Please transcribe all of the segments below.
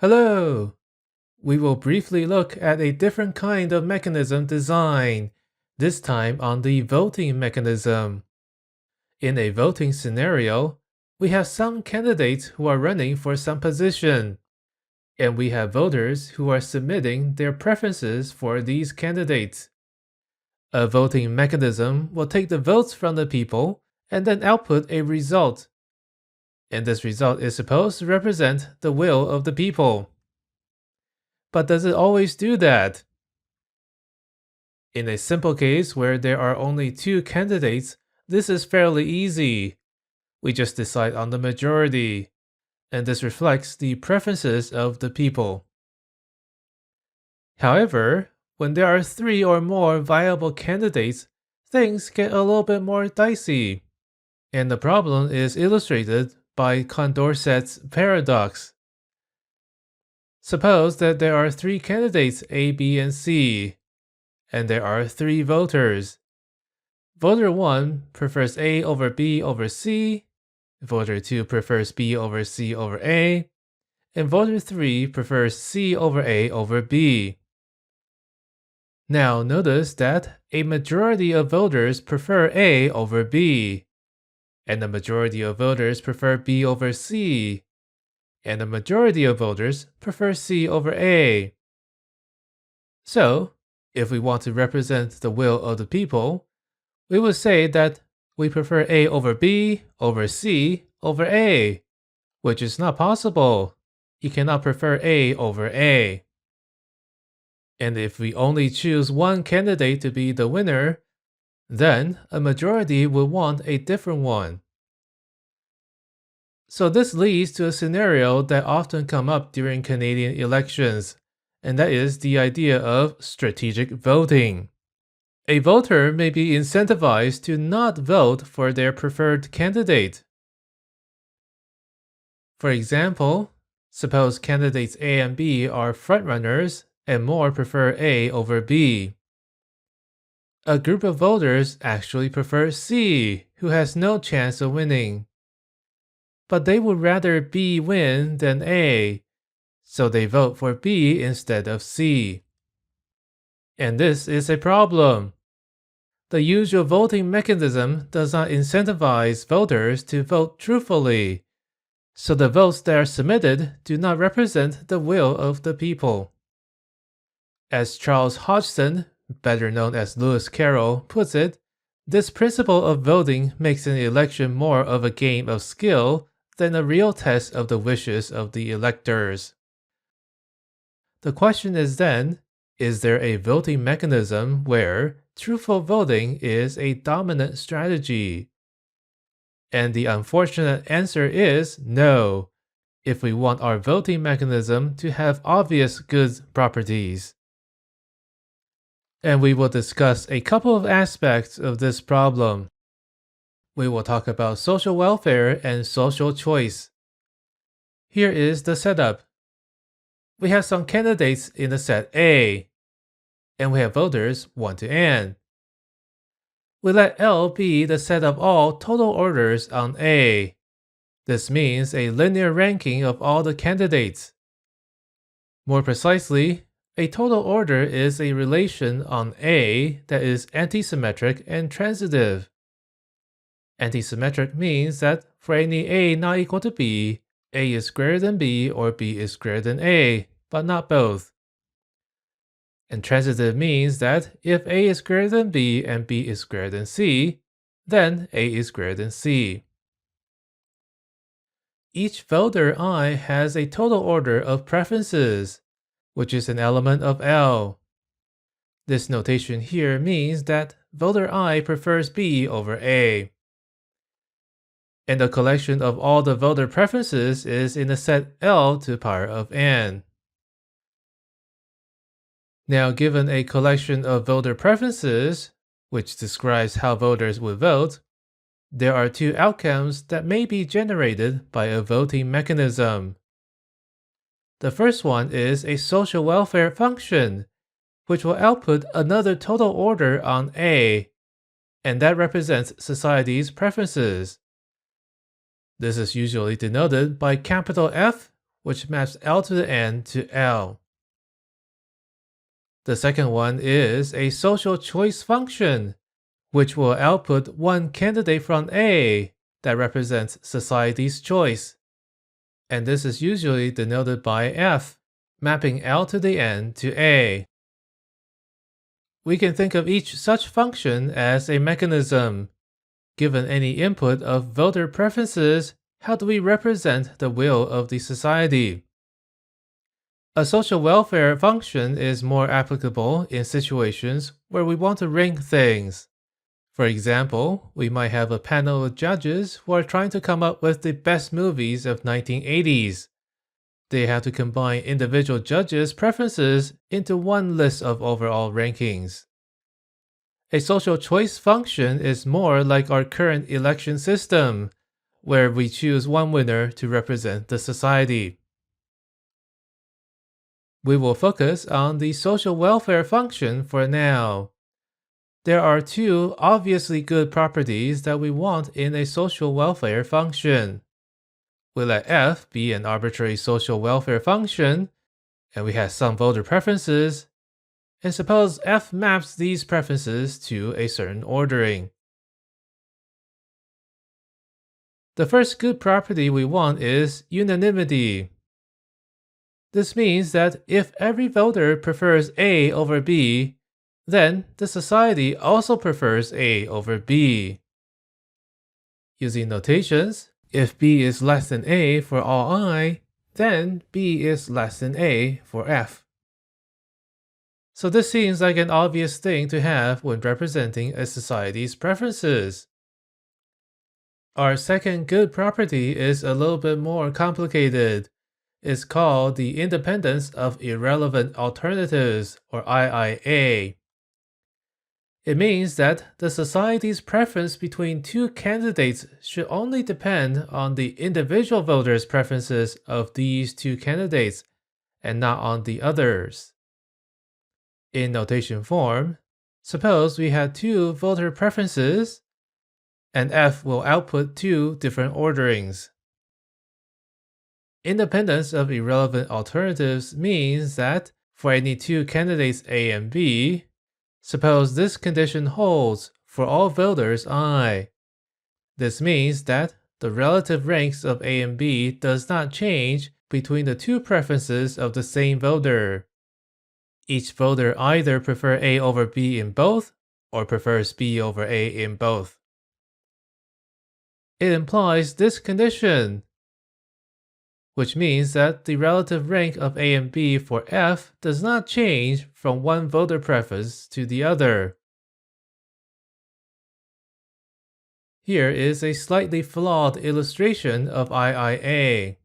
Hello! We will briefly look at a different kind of mechanism design, this time on the voting mechanism. In a voting scenario, we have some candidates who are running for some position, and we have voters who are submitting their preferences for these candidates. A voting mechanism will take the votes from the people and then output a result. And this result is supposed to represent the will of the people. But does it always do that? In a simple case where there are only two candidates, this is fairly easy. We just decide on the majority, and this reflects the preferences of the people. However, when there are three or more viable candidates, things get a little bit more dicey. And the problem is illustrated by Condorcet's paradox. Suppose that there are three candidates A, B, and C, and there are three voters. Voter 1 prefers A over B over C, Voter 2 prefers B over C over A, and Voter 3 prefers C over A over B. Now notice that a majority of voters prefer A over B, and the majority of voters prefer B over C, and the majority of voters prefer C over A. So, if we want to represent the will of the people, we would say that we prefer A over B over C over A, which is not possible. You cannot prefer A over A. And if we only choose one candidate to be the winner, then a majority will want a different one. So this leads to a scenario that often comes up during Canadian elections, and that is the idea of strategic voting. A voter may be incentivized to not vote for their preferred candidate. For example, suppose candidates A and B are frontrunners and more prefer A over B. A group of voters actually prefer C, who has no chance of winning. But they would rather B win than A, so they vote for B instead of C. And this is a problem. The usual voting mechanism does not incentivize voters to vote truthfully, so the votes that are submitted do not represent the will of the people. As Charles Hodgson, better known as Lewis Carroll, puts it, this principle of voting makes an election more of a game of skill than a real test of the wishes of the electors. The question is then, is there a voting mechanism where truthful voting is a dominant strategy? And the unfortunate answer is no, if we want our voting mechanism to have obvious good properties. And we will discuss a couple of aspects of this problem. We will talk about social welfare and social choice. Here is the setup. We have some candidates in the set A, and we have voters 1 to n. We let L be the set of all total orders on A. This means a linear ranking of all the candidates. More precisely, a total order is a relation on A that is antisymmetric and transitive. Antisymmetric means that for any A not equal to B, A is greater than B or B is greater than A, but not both. And transitive means that if A is greater than B and B is greater than C, then A is greater than C. Each voter I has a total order of preferences, which is an element of L. This notation here means that voter I prefers B over A. And the collection of all the voter preferences is in the set L to the power of n. Now, given a collection of voter preferences, which describes how voters would vote, there are two outcomes that may be generated by a voting mechanism. The first one is a social welfare function, which will output another total order on A, and that represents society's preferences. This is usually denoted by capital F, which maps L to the N to L. The second one is a social choice function, which will output one candidate from A that represents society's choice. And this is usually denoted by F, mapping L to the N to A. We can think of each such function as a mechanism. Given any input of voter preferences, how do we represent the will of the society? A social welfare function is more applicable in situations where we want to rank things. For example, we might have a panel of judges who are trying to come up with the best movies of 1980s. They have to combine individual judges' preferences into one list of overall rankings. A social choice function is more like our current election system, where we choose one winner to represent the society. We will focus on the social welfare function for now. There are two obviously good properties that we want in a social welfare function. We let f be an arbitrary social welfare function, and we have some voter preferences, and suppose f maps these preferences to a certain ordering. The first good property we want is unanimity. This means that if every voter prefers A over B, then the society also prefers A over B. Using notations, if B is less than A for all I, then B is less than A for F. So this seems like an obvious thing to have when representing a society's preferences. Our second good property is a little bit more complicated. It's called the independence of irrelevant alternatives, or IIA. It means that the society's preference between two candidates should only depend on the individual voters' preferences of these two candidates and not on the others. In notation form, suppose we had two voter preferences, and F will output two different orderings. Independence of irrelevant alternatives means that for any two candidates A and B, suppose this condition holds for all voters I. This means that the relative ranks of A and B does not change between the two preferences of the same voter. Each voter either prefers A over B in both, or prefers B over A in both. It implies this condition, which means that the relative rank of A and B for F does not change from one voter preference to the other. Here is a slightly flawed illustration of IIA.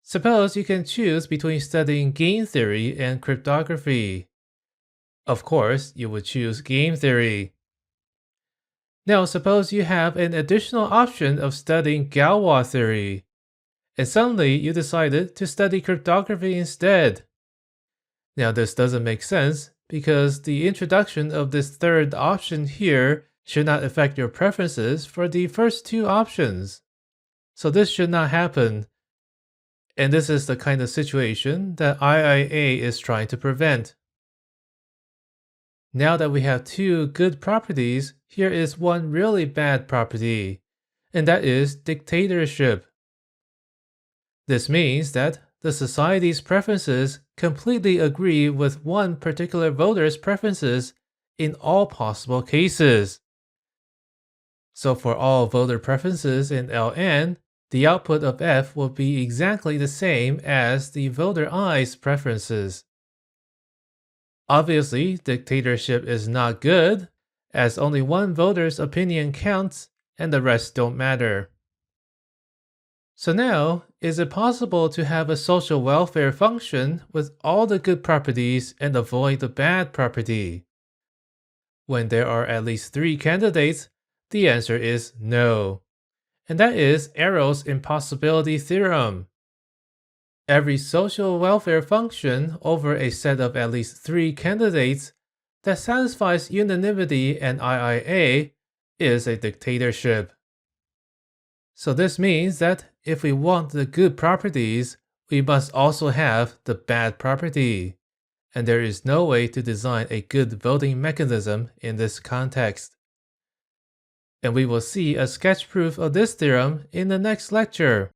Suppose you can choose between studying game theory and cryptography. Of course, you would choose game theory. Now suppose you have an additional option of studying Galois theory, and suddenly you decided to study cryptography instead. Now this doesn't make sense because the introduction of this third option here should not affect your preferences for the first two options. So this should not happen. And this is the kind of situation that IIA is trying to prevent. Now that we have two good properties, here is one really bad property, and that is dictatorship. This means that the society's preferences completely agree with one particular voter's preferences in all possible cases. So for all voter preferences in Ln, the output of F will be exactly the same as the voter I's preferences. Obviously, dictatorship is not good, as only one voter's opinion counts and the rest don't matter. So now, is it possible to have a social welfare function with all the good properties and avoid the bad property? When there are at least 3 candidates, the answer is no. And that is Arrow's impossibility theorem. Every social welfare function over a set of at least 3 candidates that satisfies unanimity and IIA is a dictatorship. So this means that if we want the good properties, we must also have the bad property, and there is no way to design a good voting mechanism in this context. And we will see a sketch proof of this theorem in the next lecture.